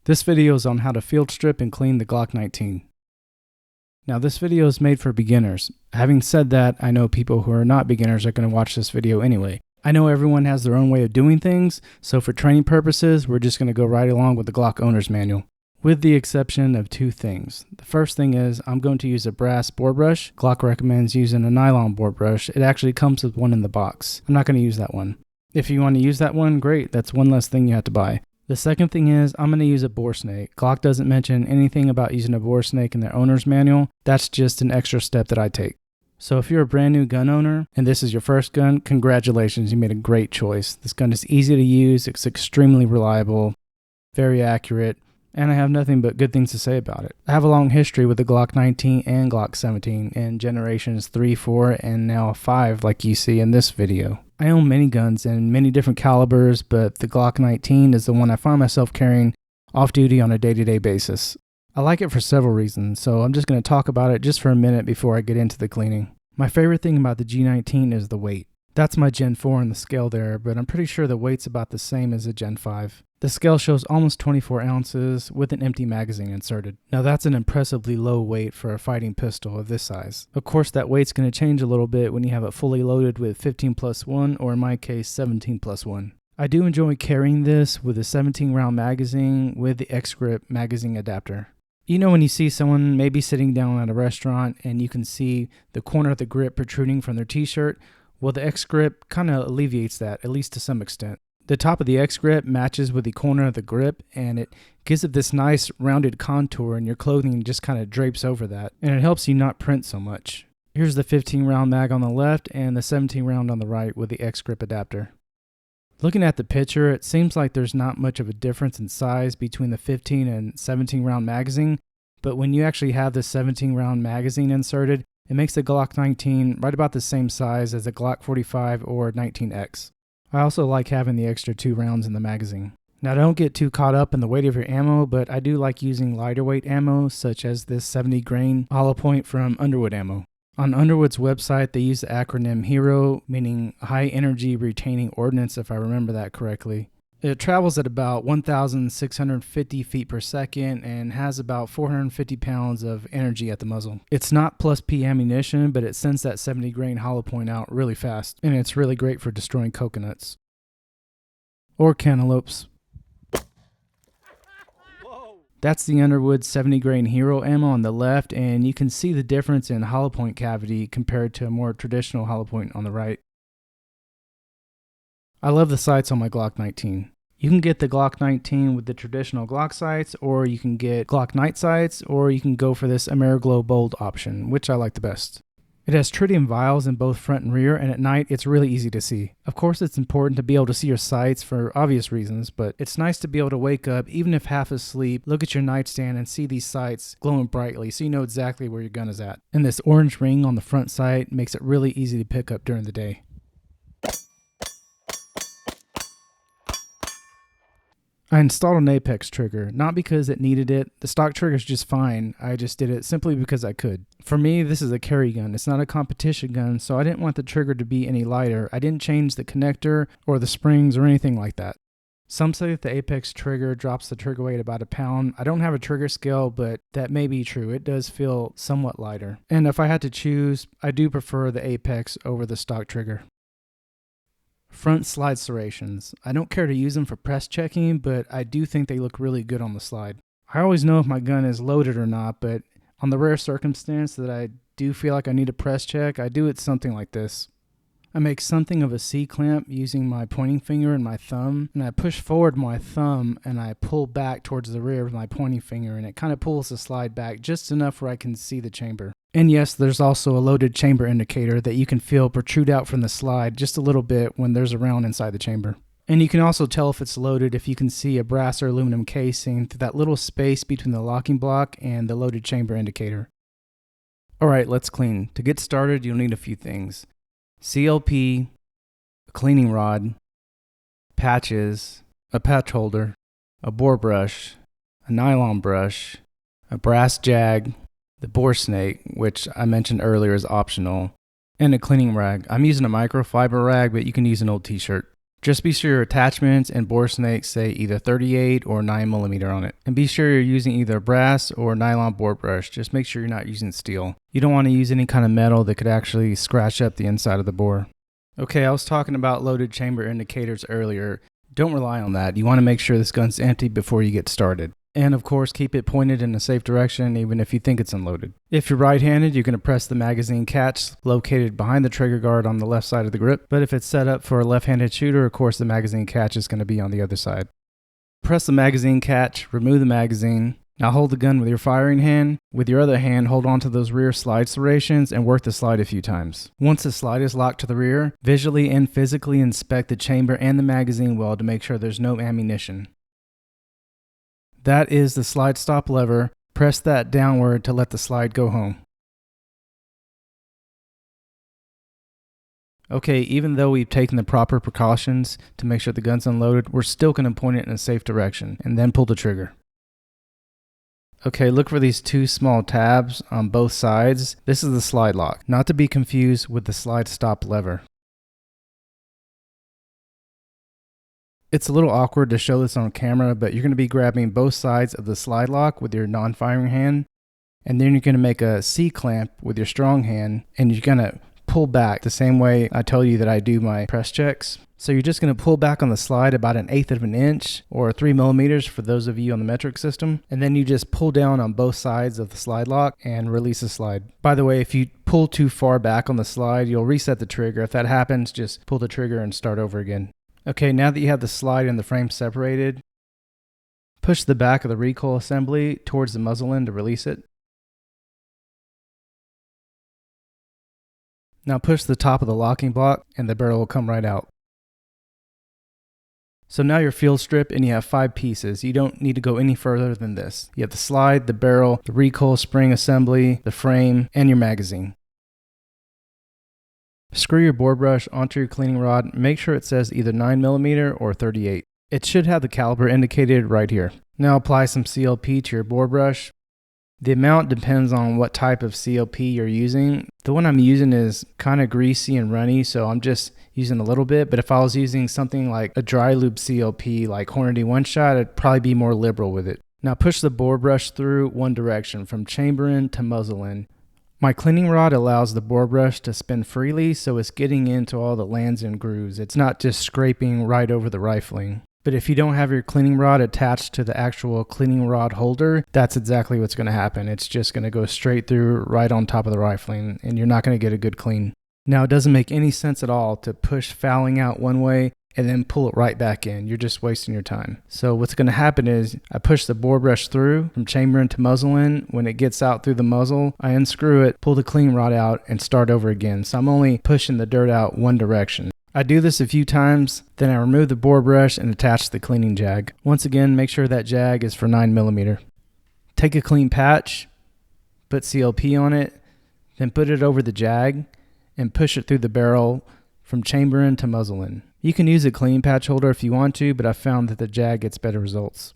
This video is on how to field strip and clean the Glock 19. Now this video is made for beginners. Having said that, I know people who are not beginners are going to watch this video anyway. I know everyone has their own way of doing things, so for training purposes, we're just going to go right along with the Glock owner's manual. With the exception of two things. The first thing is I'm going to use a brass bore brush. Glock recommends using a nylon bore brush. It actually comes with one in the box. I'm not going to use that one. If you want to use that one, great. That's one less thing you have to buy. The second thing is I'm going to use a bore snake. Glock doesn't mention anything about using a bore snake in their owner's manual. That's just an extra step that I take. So if you're a brand new gun owner and this is your first gun, congratulations, you made a great choice. This gun is easy to use, it's extremely reliable, very accurate, and I have nothing but good things to say about it. I have a long history with the Glock 19 and Glock 17 in generations 3, 4, and now 5 like you see in this video. I own many guns in many different calibers, but the Glock 19 is the one I find myself carrying off-duty on a day-to-day basis. I like it for several reasons, so I'm just going to talk about it just for a minute before I get into the cleaning. My favorite thing about the G19 is the weight. That's my Gen 4 on the scale there, but I'm pretty sure the weight's about the same as a Gen 5. The scale shows almost 24 ounces with an empty magazine inserted. Now that's an impressively low weight for a fighting pistol of this size. Of course that weight's going to change a little bit when you have it fully loaded with 15+1 or in my case 17+1. I do enjoy carrying this with a 17 round magazine with the X-Grip magazine adapter. You know when you see someone maybe sitting down at a restaurant and you can see the corner of the grip protruding from their t-shirt? Well, the X-Grip kind of alleviates that, at least to some extent. The top of the X-Grip matches with the corner of the grip and it gives it this nice rounded contour and your clothing just kind of drapes over that and it helps you not print so much. Here's the 15 round mag on the left and the 17 round on the right with the X-Grip adapter. Looking at the picture, it seems like there's not much of a difference in size between the 15 and 17 round magazine, but when you actually have the 17 round magazine inserted, it makes the Glock 19 right about the same size as a Glock 45 or 19X. I also like having the extra 2 rounds in the magazine. Now don't get too caught up in the weight of your ammo, but I do like using lighter weight ammo such as this 70 grain hollow point from Underwood Ammo. On Underwood's website they use the acronym HERO, meaning High Energy Retaining Ordnance if I remember that correctly. It travels at about 1,650 feet per second and has about 450 pounds of energy at the muzzle. It's not plus P ammunition, but it sends that 70 grain hollow point out really fast, and it's really great for destroying coconuts. Or cantaloupes. That's the Underwood 70 grain Hero ammo on the left, and you can see the difference in hollow point cavity compared to a more traditional hollow point on the right. I love the sights on my Glock 19. You can get the Glock 19 with the traditional Glock sights, or you can get Glock night sights, or you can go for this Ameriglow Bold option, which I like the best. It has tritium vials in both front and rear, and at night it's really easy to see. Of course it's important to be able to see your sights for obvious reasons, but it's nice to be able to wake up, even if half asleep, look at your nightstand and see these sights glowing brightly so you know exactly where your gun is at. And this orange ring on the front sight makes it really easy to pick up during the day. I installed an Apex trigger, not because it needed it. The stock trigger is just fine. I just did it simply because I could. For me, this is a carry gun. It's not a competition gun, so I didn't want the trigger to be any lighter. I didn't change the connector or the springs or anything like that. Some say that the Apex trigger drops the trigger weight about a pound. I don't have a trigger scale, but that may be true. It does feel somewhat lighter. And if I had to choose, I do prefer the Apex over the stock trigger. Front slide serrations. I don't care to use them for press checking, but I do think they look really good on the slide. I always know if my gun is loaded or not, but on the rare circumstance that I do feel like I need a press check, I do it something like this. I make something of a C-clamp using my pointing finger and my thumb, and I push forward my thumb and I pull back towards the rear with my pointing finger, and it kind of pulls the slide back just enough where I can see the chamber. And yes, there's also a loaded chamber indicator that you can feel protrude out from the slide just a little bit when there's a round inside the chamber. And you can also tell if it's loaded if you can see a brass or aluminum casing through that little space between the locking block and the loaded chamber indicator. Alright, let's clean. To get started, you'll need a few things. CLP, a cleaning rod, patches, a patch holder, a bore brush, a nylon brush, a brass jag, the bore snake, which I mentioned earlier is optional, and a cleaning rag. I'm using a microfiber rag, but you can use an old t-shirt. Just be sure your attachments and bore snakes say either 38 or 9mm on it. And be sure you're using either brass or nylon bore brush. Just make sure you're not using steel. You don't want to use any kind of metal that could actually scratch up the inside of the bore. Okay, I was talking about loaded chamber indicators earlier. Don't rely on that. You want to make sure this gun's empty before you get started. And of course, keep it pointed in a safe direction even if you think it's unloaded. If you're right-handed, you're going to press the magazine catch located behind the trigger guard on the left side of the grip. But if it's set up for a left-handed shooter, of course the magazine catch is going to be on the other side. Press the magazine catch, remove the magazine. Now hold the gun with your firing hand. With your other hand, hold on to those rear slide serrations and work the slide a few times. Once the slide is locked to the rear, visually and physically inspect the chamber and the magazine well to make sure there's no ammunition. That is the slide stop lever. Press that downward to let the slide go home. Okay, even though we've taken the proper precautions to make sure the gun's unloaded, we're still going to point it in a safe direction and then pull the trigger. Okay, look for these two small tabs on both sides. This is the slide lock, not to be confused with the slide stop lever. It's a little awkward to show this on camera, but you're going to be grabbing both sides of the slide lock with your non-firing hand, and then you're going to make a C-clamp with your strong hand, and you're going to pull back the same way I tell you that I do my press checks. So you're just going to pull back on the slide about 1/8 of an inch, or 3mm for those of you on the metric system, and then you just pull down on both sides of the slide lock and release the slide. By the way, if you pull too far back on the slide, you'll reset the trigger. If that happens, just pull the trigger and start over again. Okay, now that you have the slide and the frame separated, push the back of the recoil assembly towards the muzzle end to release it. Now push the top of the locking block and the barrel will come right out. So now you're field stripped and you have 5 pieces. You don't need to go any further than this. You have the slide, the barrel, the recoil spring assembly, the frame, and your magazine. Screw your bore brush onto your cleaning rod. Make sure it says either 9mm or 38. It should have the caliber indicated right here. Now apply some CLP to your bore brush. The amount depends on what type of CLP you're using. The one I'm using is kind of greasy and runny, so I'm just using a little bit. But if I was using something like a dry lube CLP like Hornady One Shot, I'd probably be more liberal with it. Now push the bore brush through one direction from chamber end to muzzle end. My cleaning rod allows the bore brush to spin freely, so it's getting into all the lands and grooves. It's not just scraping right over the rifling. But if you don't have your cleaning rod attached to the actual cleaning rod holder, that's exactly what's going to happen. It's just going to go straight through right on top of the rifling, and you're not going to get a good clean. Now, it doesn't make any sense at all to push fouling out one way and then pull it right back in. You're just wasting your time. So what's going to happen is I push the bore brush through from chamber end to muzzle end. When it gets out through the muzzle, I unscrew it, pull the cleaning rod out, and start over again. So I'm only pushing the dirt out one direction. I do this a few times, then I remove the bore brush and attach the cleaning jag. Once again, make sure that jag is for 9mm. Take a clean patch, put CLP on it, then put it over the jag and push it through the barrel from chamber end to muzzle end. You can use a clean patch holder if you want to, but I've found that the jag gets better results.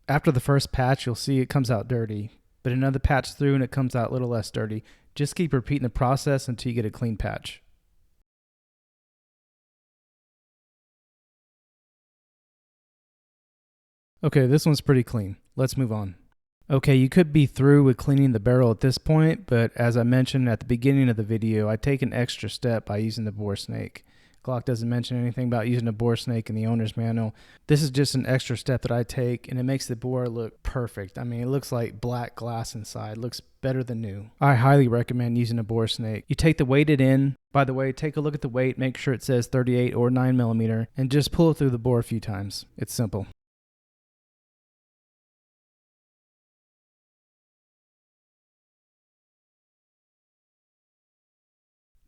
After the first patch, you'll see it comes out dirty, but another patch through and it comes out a little less dirty. Just keep repeating the process until you get a clean patch. Okay, this one's pretty clean. Let's move on. Okay, you could be through with cleaning the barrel at this point, but as I mentioned at the beginning of the video, I take an extra step by using the bore snake. Glock doesn't mention anything about using a bore snake in the owner's manual. This is just an extra step that I take, and it makes the bore look perfect. I mean, it looks like black glass inside. It looks better than new. I highly recommend using a bore snake. You take the weighted end. By the way, take a look at the weight. Make sure it says 38 or 9mm, and just pull it through the bore a few times. It's simple.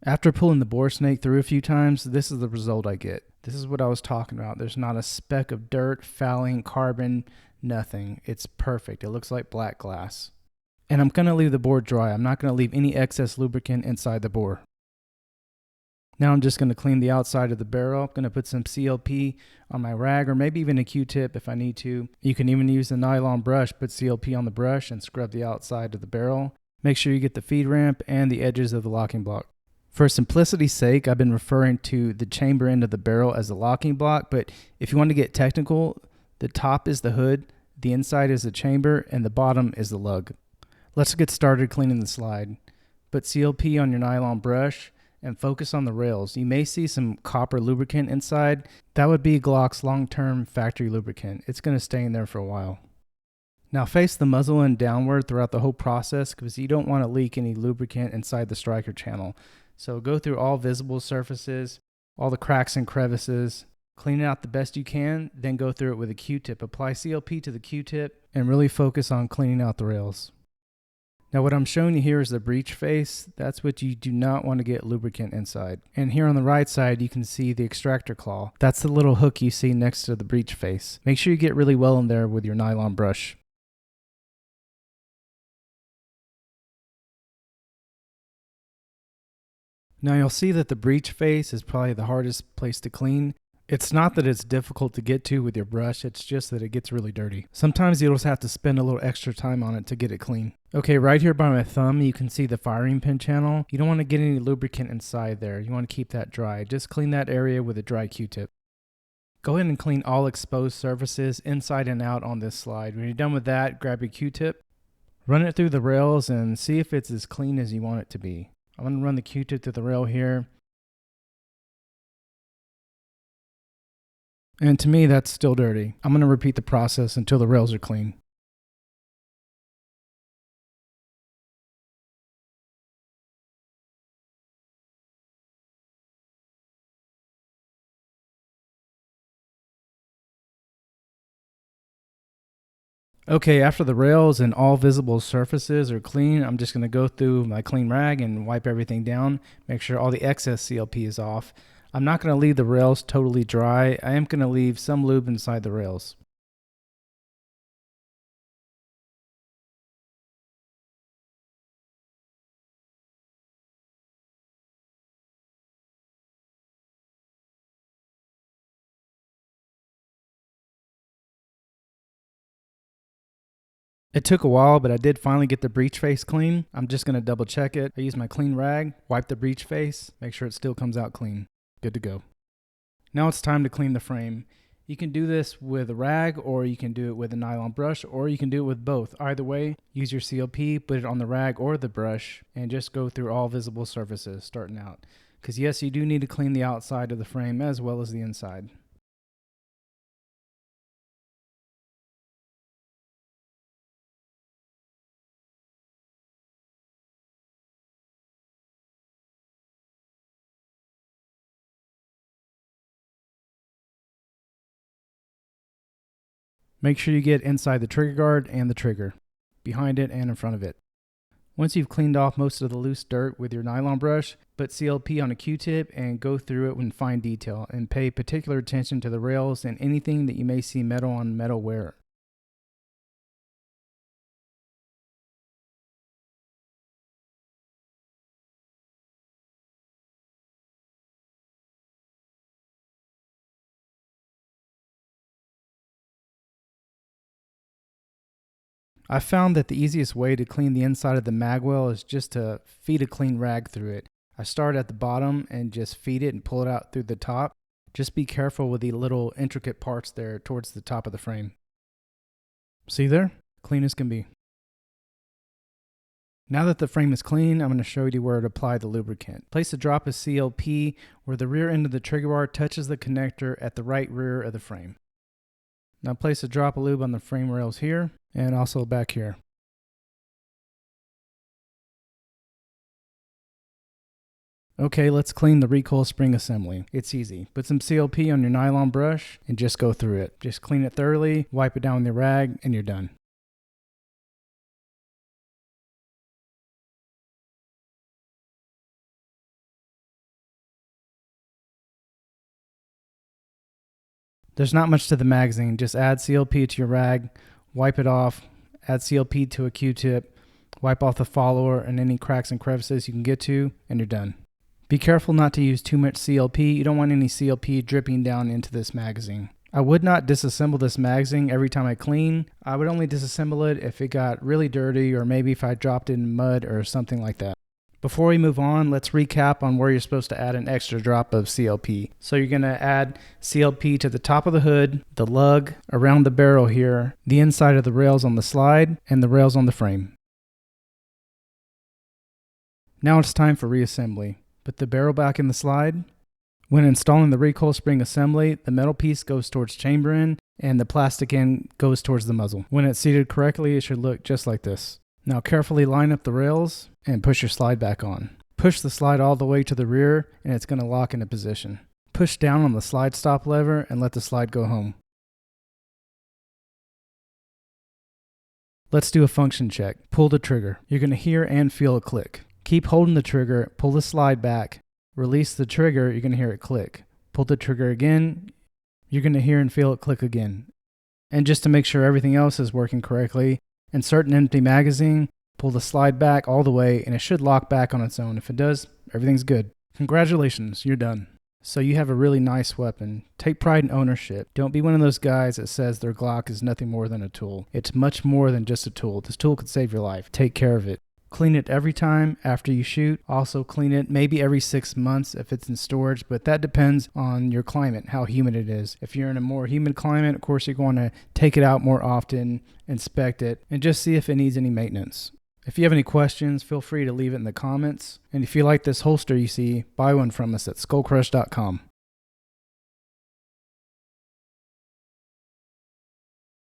After pulling the bore snake through a few times, this is the result I get. This is what I was talking about. There's not a speck of dirt, fouling, carbon, nothing. It's perfect. It looks like black glass. And I'm going to leave the bore dry. I'm not going to leave any excess lubricant inside the bore. Now I'm just going to clean the outside of the barrel. I'm going to put some CLP on my rag or maybe even a Q-tip if I need to. You can even use a nylon brush, put CLP on the brush and scrub the outside of the barrel. Make sure you get the feed ramp and the edges of the locking block. For simplicity's sake, I've been referring to the chamber end of the barrel as the locking block, but if you want to get technical, the top is the hood, the inside is the chamber, and the bottom is the lug. Let's get started cleaning the slide. Put CLP on your nylon brush and focus on the rails. You may see some copper lubricant inside. That would be Glock's long-term factory lubricant. It's going to stay in there for a while. Now face the muzzle end downward throughout the whole process because you don't want to leak any lubricant inside the striker channel. So go through all visible surfaces, all the cracks and crevices, clean it out the best you can, then go through it with a Q-tip. Apply CLP to the Q-tip and really focus on cleaning out the rails. Now what I'm showing you here is the breech face. That's what you do not want to get lubricant inside. And here on the right side you can see the extractor claw. That's the little hook you see next to the breech face. Make sure you get really well in there with your nylon brush. Now you'll see that the breech face is probably the hardest place to clean. It's not that it's difficult to get to with your brush, it's just that it gets really dirty. Sometimes you'll just have to spend a little extra time on it to get it clean. Okay, right here by my thumb you can see the firing pin channel. You don't want to get any lubricant inside there. You want to keep that dry. Just clean that area with a dry Q-tip. Go ahead and clean all exposed surfaces inside and out on this slide. When you're done with that, grab your Q-tip, run it through the rails and see if it's as clean as you want it to be. I'm going to run the Q-tip through the rail here. And to me, that's still dirty. I'm going to repeat the process until the rails are clean. Okay, after the rails and all visible surfaces are clean, I'm just going to go through my clean rag and wipe everything down, make sure all the excess CLP is off. I'm not going to leave the rails totally dry. I am going to leave some lube inside the rails. It took a while, but I did finally get the breech face clean. I'm just going to double check it. I use my clean rag, wipe the breech face, make sure it still comes out clean. Good to go. Now it's time to clean the frame. You can do this with a rag, or you can do it with a nylon brush, or you can do it with both. Either way, use your CLP, put it on the rag or the brush, and just go through all visible surfaces starting out. Because yes, you do need to clean the outside of the frame as well as the inside. Make sure you get inside the trigger guard and the trigger, behind it and in front of it. Once you've cleaned off most of the loose dirt with your nylon brush, put CLP on a Q-tip and go through it in fine detail and pay particular attention to the rails and anything that you may see metal on metal wear. I found that the easiest way to clean the inside of the magwell is just to feed a clean rag through it. I start at the bottom and just feed it and pull it out through the top. Just be careful with the little intricate parts there towards the top of the frame. See there? Clean as can be. Now that the frame is clean, I'm going to show you where to apply the lubricant. Place a drop of CLP where the rear end of the trigger bar touches the connector at the right rear of the frame. Now place a drop of lube on the frame rails here and also back here. Okay, let's clean the recoil spring assembly. It's easy. Put some CLP on your nylon brush and just go through it. Just clean it thoroughly, wipe it down with your rag, and you're done. There's not much to the magazine. Just add CLP to your rag, wipe it off, add CLP to a Q-tip, wipe off the follower and any cracks and crevices you can get to, and you're done. Be careful not to use too much CLP. You don't want any CLP dripping down into this magazine. I would not disassemble this magazine every time I clean. I would only disassemble it if it got really dirty or maybe if I dropped it in mud or something like that. Before we move on, let's recap on where you're supposed to add an extra drop of CLP. So you're going to add CLP to the top of the hood, the lug, around the barrel here, the inside of the rails on the slide, and the rails on the frame. Now it's time for reassembly. Put the barrel back in the slide. When installing the recoil spring assembly, the metal piece goes towards chamber end and the plastic end goes towards the muzzle. When it's seated correctly, it should look just like this. Now carefully line up the rails and push your slide back on. Push the slide all the way to the rear and it's going to lock into position. Push down on the slide stop lever and let the slide go home. Let's do a function check. Pull the trigger. You're going to hear and feel a click. Keep holding the trigger, pull the slide back, release the trigger, you're going to hear it click. Pull the trigger again, you're going to hear and feel it click again. And just to make sure everything else is working correctly, insert an empty magazine, pull the slide back all the way, and it should lock back on its own. If it does, everything's good. Congratulations, you're done. So you have a really nice weapon. Take pride in ownership. Don't be one of those guys that says their Glock is nothing more than a tool. It's much more than just a tool. This tool could save your life. Take care of it. Clean it every time after you shoot. Also clean it maybe every 6 months if it's in storage, but that depends on your climate, how humid it is. If you're in a more humid climate, of course, you're going to take it out more often, inspect it, and just see if it needs any maintenance. If you have any questions, feel free to leave it in the comments. And if you like this holster you see, buy one from us at skullcrush.com.